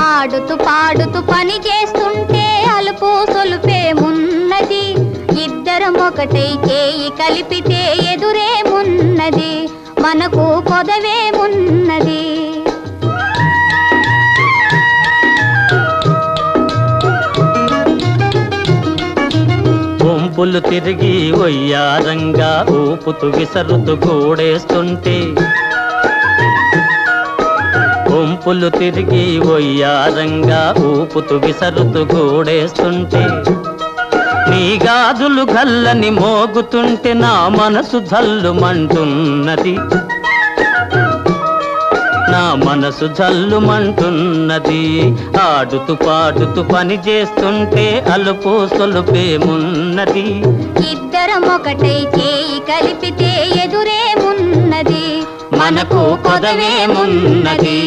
ఆడుతూ పాడుతూ పని చేస్తుంటే అలుపు సొలుపేమున్నది ఇద్దరం ఒకటై చేయి కలిపితే ఎదురేమున్నది మనకు కొదవేమున్నది వంపులు తిరిగి వయ్యారంగా ఊపుతూ విసరుతూ కూడేస్తుంటే వంపులు తిరిగి వయ్యారంగా ఊపుతూ విసరుతూ కూడేస్తుంటే నీ గాజులు గల్లని మోగుతుంటే నా మనసు జల్లుమంటున్నది నా మనసు జల్లుమంటున్నది ఆడుతూ పాడుతూ పని చేస్తుంటే అలుపు సొలుపేమున్నది ఇద్దరం ఒకటై చేయి కలిపితే ఎదురేమున్నది మనకు కొదవేమున్నది